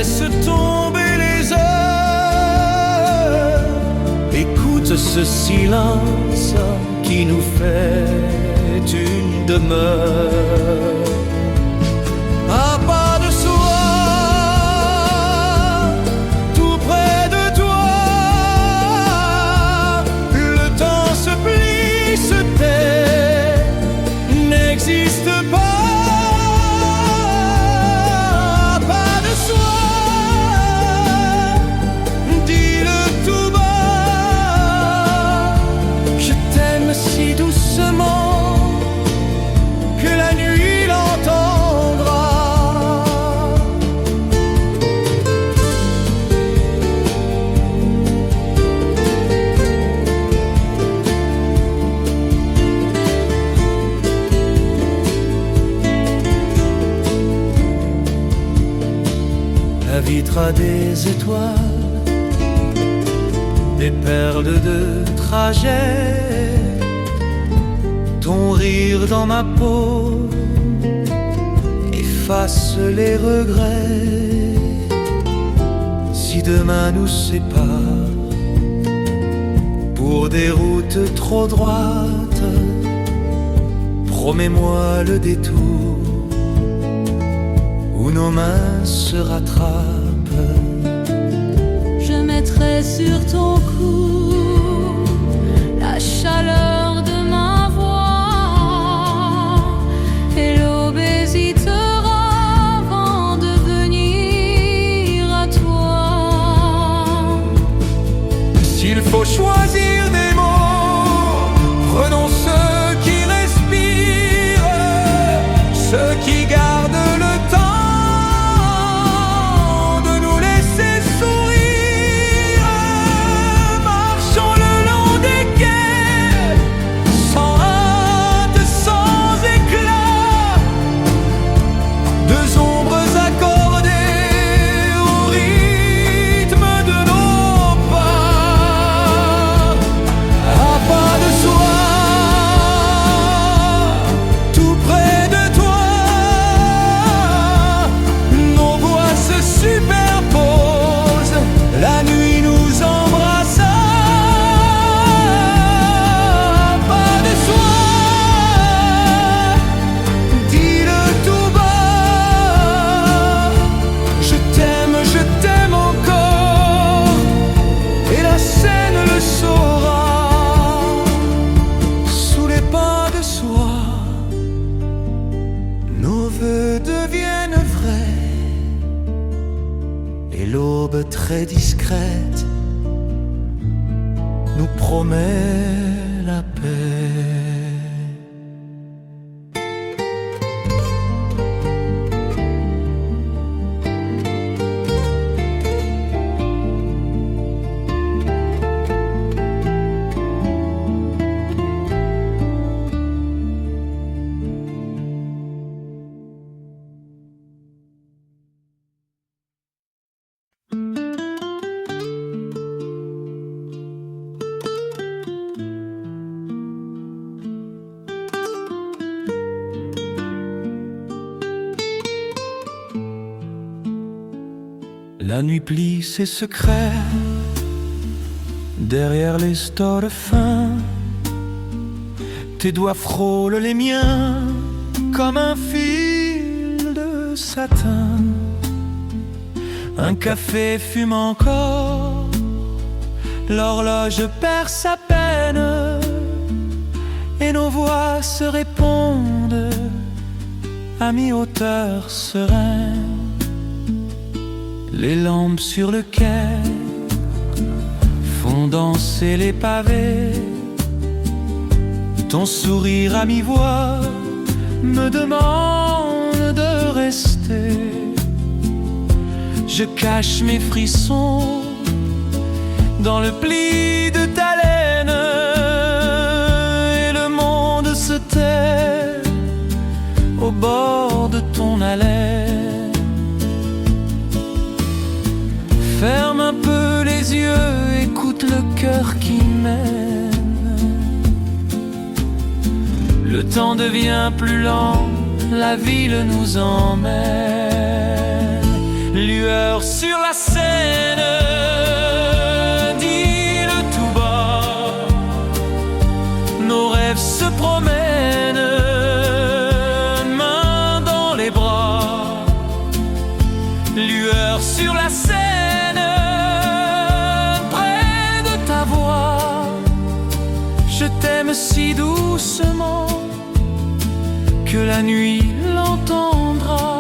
Speaker 1: laisse tomber les heures. Écoute ce silence qui nous fait une demeure. À pas de soi, tout près de toi, le temps se plie, se tait, n'existe pas. Pas de soi, dis-le tout bas. Je t'aime si doucement que la nuit l'entendra. La vitre a des étoiles, des perles de trajet, ton rire dans ma peau efface les regrets. Si demain nous sépare pour des routes trop droites, promets-moi le détour où nos mains se rattrapent.
Speaker 2: Je mettrai sur ton cou la chaleur de ma voix et l'aube hésitera avant de venir à toi.
Speaker 1: S'il faut choisir des mots, prenons ceux qui respirent, ceux qui gardent le temps de nous laisser sourire. Marchons le long des quais, sans hâte, sans éclat, deux ombres accordées au rythme de nos pas. À pas de soi, tout près de toi, nos voix se superposent, la nuit nous embrasse. Pas de soi, dis-le tout bas. Je t'aime encore, et la scène le saura. Sous les pas de soi, nos vœux deviennent vrais, et l'aube très discrète nous promet la paix. La nuit plie ses secrets derrière les stores fins. Tes doigts frôlent les miens comme un fil de satin. Un café fume encore, l'horloge perd sa peine, et nos voix se répondent à mi-hauteur sereine. Les lampes sur le quai font danser les pavés. Ton sourire à mi-voix me demande de rester. Je cache mes frissons dans le pli de ta laine, et le monde se tait au bord de ton haleine. Ferme un peu les yeux, écoute le cœur qui mène. Le temps devient plus lent, la ville nous emmène. lueur sur la scène, dis-le tout bas, nos rêves se promènent, main dans les bras, lueur sur la scène, près de ta voix, je t'aime si doucement que la nuit l'entendra.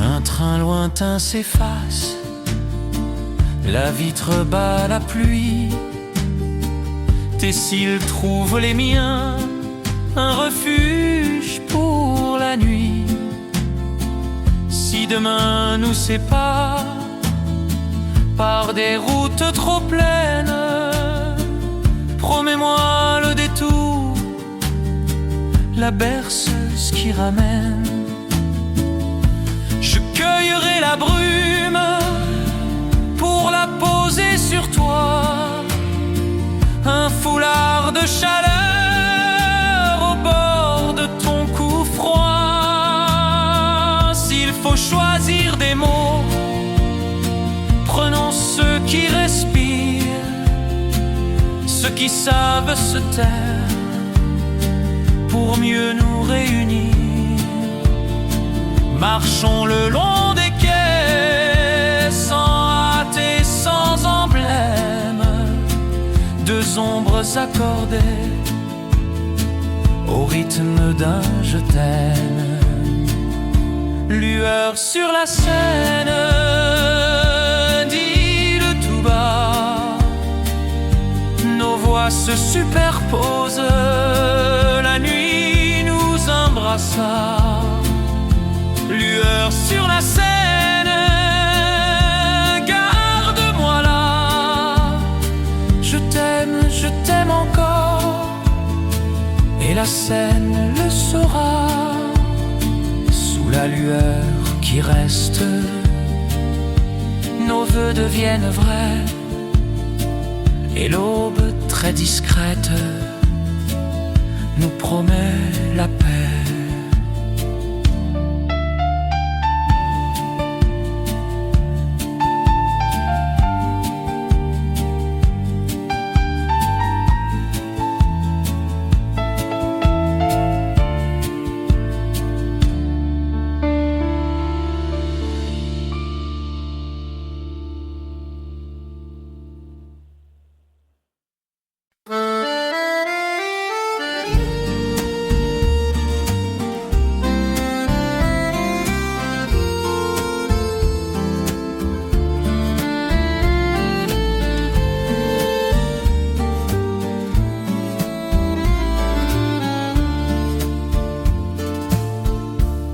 Speaker 1: Un train lointain s'efface, la vitre bat la pluie, tes cils trouvent les miens, un refuge pour la nuit. Si demain nous sépare par des routes trop pleines, promets-moi le détour, la berceuse qui ramène. Je cueillerai la brume pour la poser sur toi, un foulard de chaleur au bord de ton cou froid. S'il faut choisir des mots, prenons ceux qui respirent, ceux qui savent se taire, pour mieux nous réunir. Marchons le long des quais, sans hâte et sans emblème, deux ombres accordées au rythme d'un je t'aime. Lueur sur la scène, dis-le tout bas, nos voix se superposent, la nuit nous embrassa. Lueur sur la scène, garde-moi là, je t'aime encore, et la scène le saura. Sous la lueur qui reste, nos vœux deviennent vrais, et l'aube très discrète nous promet la paix.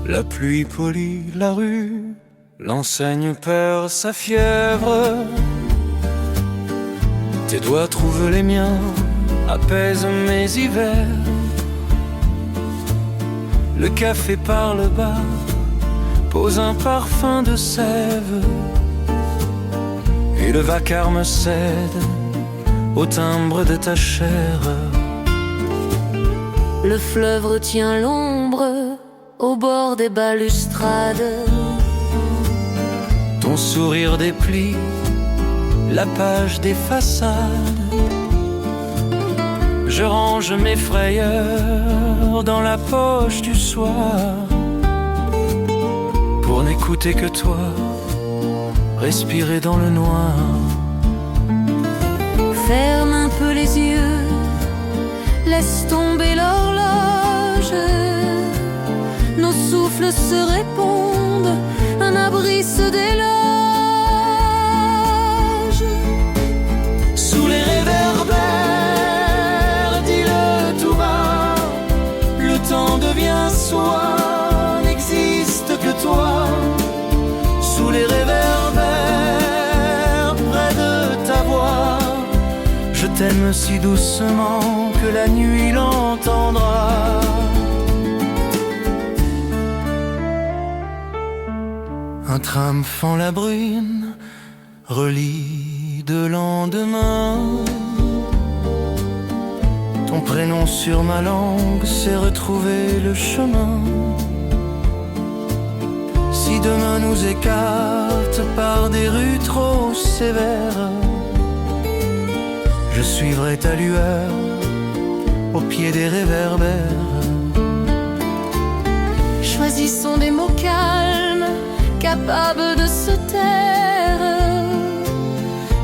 Speaker 3: La pluie polit la rue, l'enseigne perd sa fièvre. Tes doigts trouvent les miens, apaisent mes hivers. Le café parle bas, pose un parfum de sève, et le vacarme cède au timbre de ta chair.
Speaker 2: Le fleuve retient l'ombre au bord des balustrades.
Speaker 3: Ton sourire déplie la page des façades. Je range mes frayeurs dans la poche du soir, pour n'écouter que toi, respirer dans le noir.
Speaker 2: Ferme un peu les yeux, laisse tomber l'horloge. Nos souffles se répondent, un abri se déloge.
Speaker 3: Sous les réverbères, dis-le tout bas, le temps devient soi, n'existe que toi. Sous les réverbères, près de ta voix, je t'aime si doucement que la nuit l'entendra. Un tram fend la brune, relie de lendemain. Ton prénom sur ma langue, c'est retrouver le chemin. Si demain nous écarte par des rues trop sévères, je suivrai ta lueur au pied des réverbères.
Speaker 2: Choisissons des mots calmes, capables de se taire.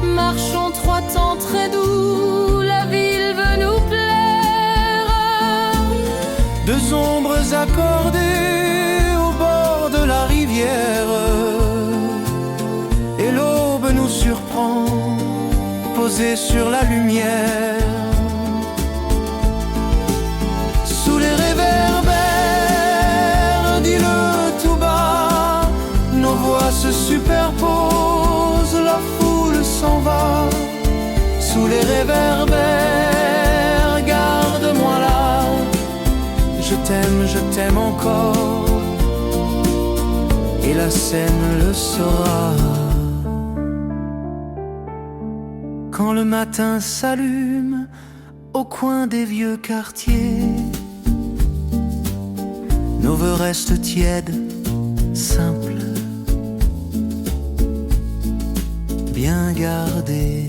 Speaker 2: Marchons 3 temps très doux, la ville veut nous plaire.
Speaker 3: 2 ombres accordées au bord de la rivière, et l'aube nous surprend, posée sur la lumière. Sous les réverbères, dis-le tout bas, nos voix se superposent, la foule s'en va. Sous les réverbères, garde-moi là, je t'aime encore, et la scène le saura. Quand le matin s'allume au coin des vieux quartiers, nos vœux restent tièdes, simples, bien gardés.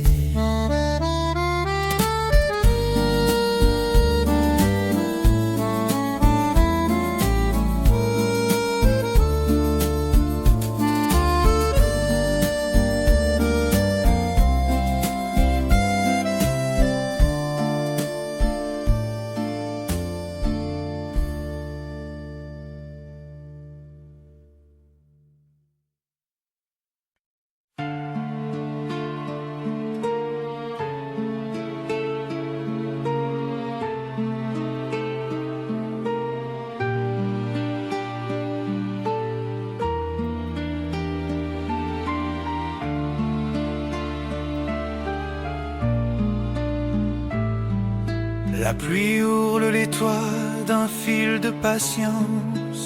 Speaker 3: La pluie ourle les toits d'un fil de patience.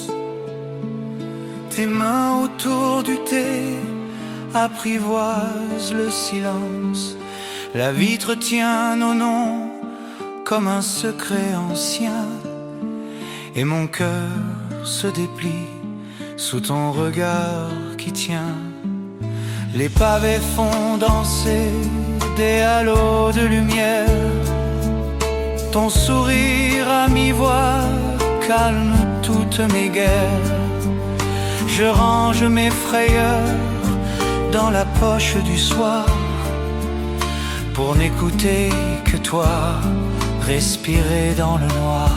Speaker 3: Tes mains autour du thé apprivoisent le silence. La vitre tient nos noms comme un secret ancien, et mon cœur se déplie sous ton regard qui tient. Les pavés font danser des halos de lumière. Ton sourire à mi-voix calme toutes mes guerres. Je range mes frayeurs dans la poche du soir, pour n'écouter que toi, respirer dans le noir.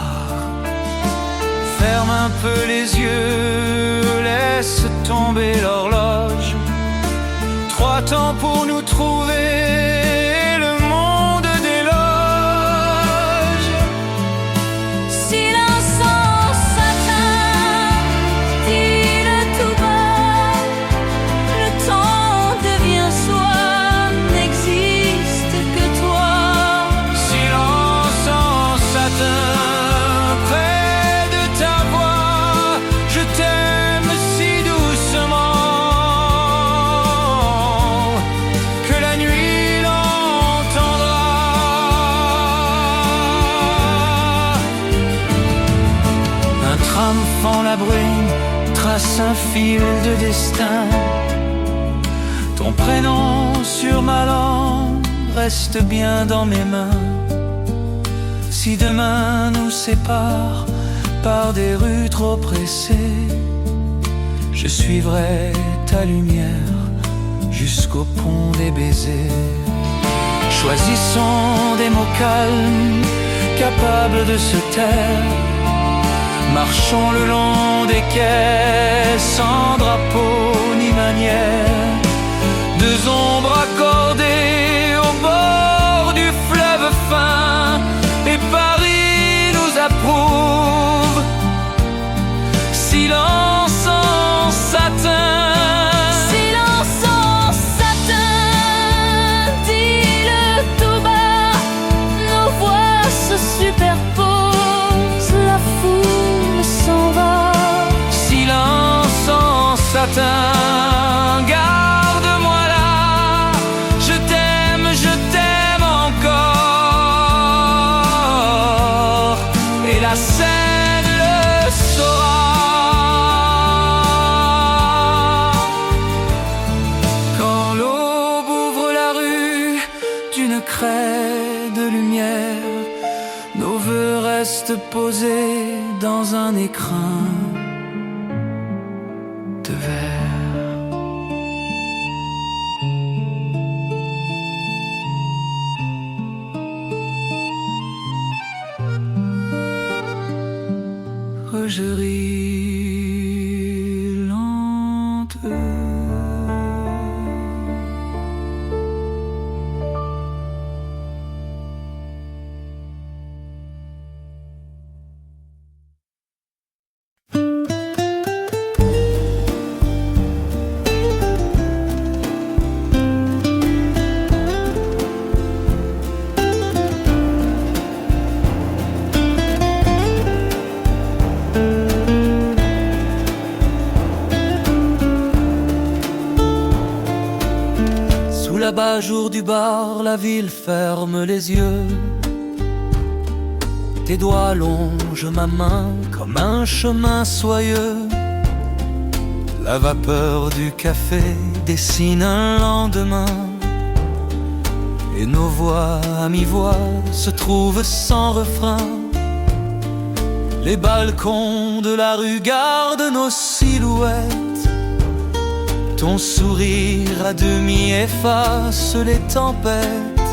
Speaker 3: Ferme un peu les yeux, laisse tomber l'horloge. 3 temps pour nous trouver. La brume trace un fil de destin. Ton prénom sur ma langue reste bien dans mes mains. Si demain nous sépare par des rues trop pressées, je suivrai ta lumière jusqu'au pont des baisers. Choisissons des mots calmes, capables de se taire. Marchons le long des quais, sans drapeau ni manière. 2 ombres accordées au bord du fleuve fin, et Paris nous approuve. Silence en satin.
Speaker 2: Silence en satin, dis-le tout bas, nos voix se superposent, la foule s'en va.
Speaker 3: Silence en
Speaker 1: satin. Garde-moi là, je t'aime encore, et la Seine le saura. Quand l'aube ouvre la rue d'une craie de lumière, nos vœux restent posés dans un écrin de verre. Je ris lentement. L'abat-jour du bar, la ville ferme les yeux. Tes doigts longent ma main comme un chemin soyeux. La vapeur du café dessine un lendemain, et nos voix à mi-voix se trouvent sans refrain. Les balcons de la rue gardent nos silhouettes. Ton sourire à demi efface les tempêtes.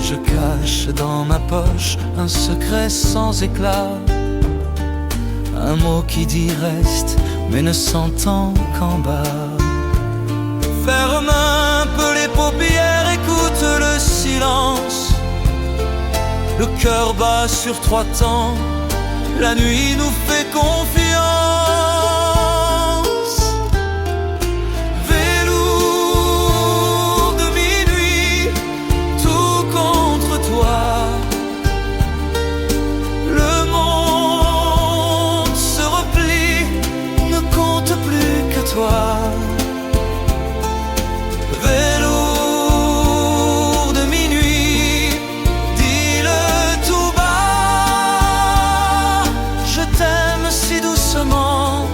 Speaker 1: Je cache dans ma poche un secret sans éclat, un mot qui dit reste mais ne s'entend qu'en bas. Ferme un peu les paupières, écoute le silence. Le cœur bat sur 3 temps, la nuit nous fait confiance. Velours de minuit, dis-le tout bas. Je t'aime si doucement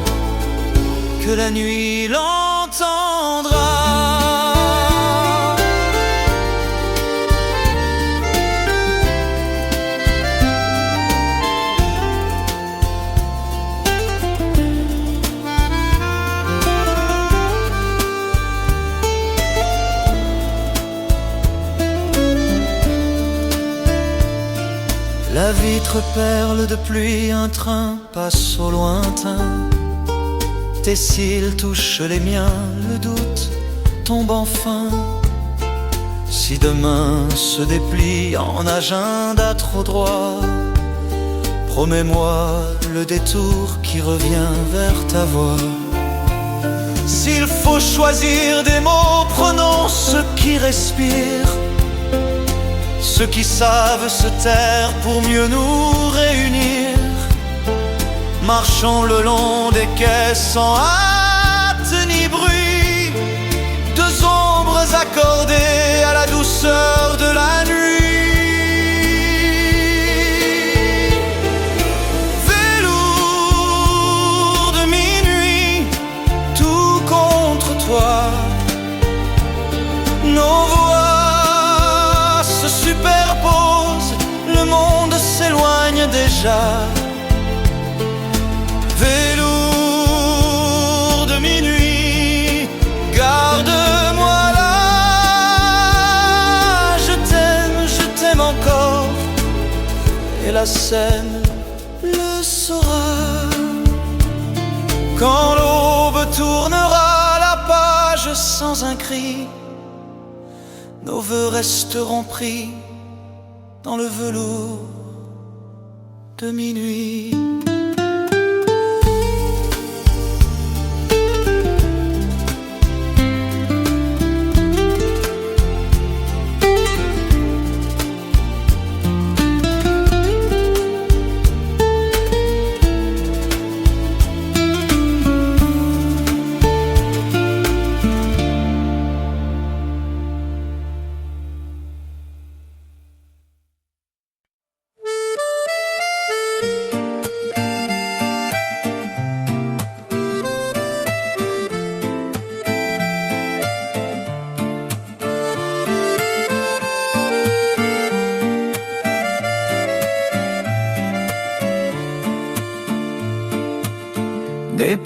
Speaker 1: que la nuit l'entendra. La vitre perle de pluie, un train passe au lointain. Tes cils touchent les miens, le doute tombe enfin. Si demain se déplie en agenda trop droit, promets-moi le détour qui revient vers ta voix. S'il faut choisir des mots, prenons ceux qui respirent, ceux qui savent se taire pour mieux nous réunir. Marchons le long des quais sans hâte ni bruit, 2 ombres accordées à la douceur de la nuit. Velours de minuit, tout contre toi, nos voix se superposent, le monde s'éloigne déjà. Velours de minuit, garde-moi là. Je t'aime encore, et la Seine le saura. Quand l'aube tournera la page sans un cri, nos vœux resteront pris dans le velours de minuit.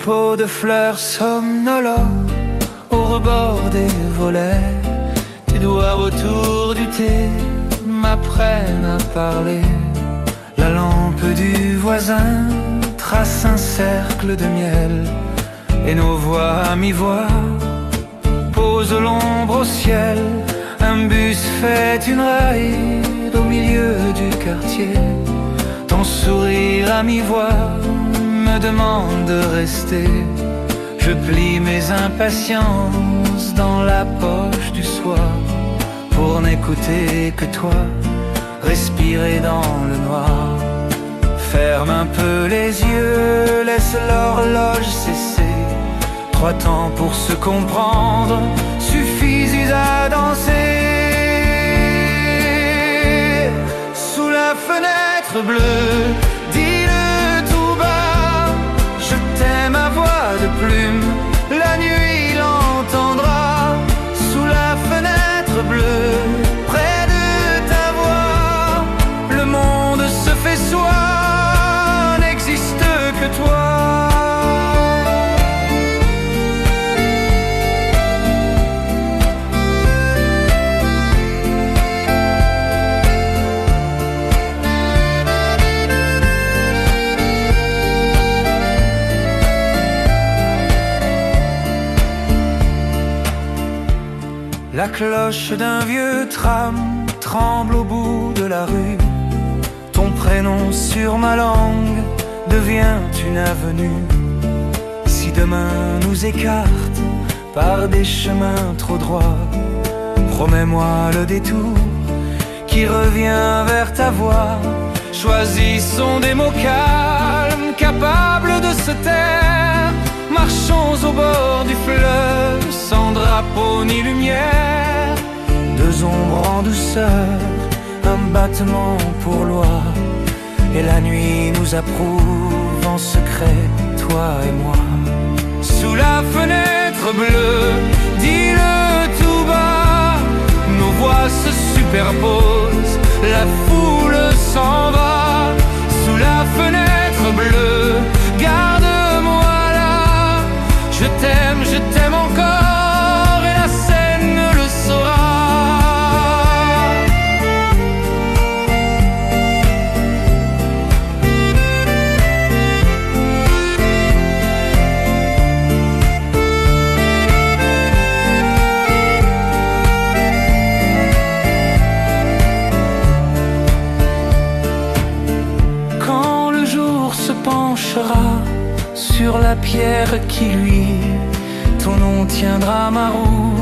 Speaker 3: peau de fleurs somnolore au rebord des volets. Tes doigts autour du thé m'apprennent à parler. La lampe du voisin trace un cercle de miel et nos voix à mi-voix posent l'ombre au ciel. Un bus fait une ride au milieu du quartier. Ton sourire à mi-voix me demande de rester. Je plie mes impatiences dans la poche du soir pour n'écouter que toi, respirer dans le noir. Ferme un peu les yeux, laisse l'horloge cesser. 3 temps pour se comprendre suffisent à danser. Sous la fenêtre bleue, dis-le tout bas, je t'aime à voix de plume, la nuit l'entendra. Sous la fenêtre bleue, près de ta voix, le monde se fait soi, n'existe que toi. La cloche d'un vieux tram tremble au bout de la rue. Ton prénom sur ma langue devient une avenue. Si demain nous écarte par des chemins trop droits, promets-moi le détour qui revient vers ta voix. Choisissons des mots calmes, capables de se taire. Marchons au bord du fleuve, sans drapeau ni lumière. 2 ombres en douceur, un battement pour loi. Et la nuit nous approuve en secret, toi et moi. Sous la fenêtre bleue, dis-le tout bas, nos voix se superposent, la foule s'en va. Sous la fenêtre bleue, garde-moi là. Je t'aime encore et la scène le saura. Quand le jour se penchera sur la pierre qui luit, ton nom tiendra ma roue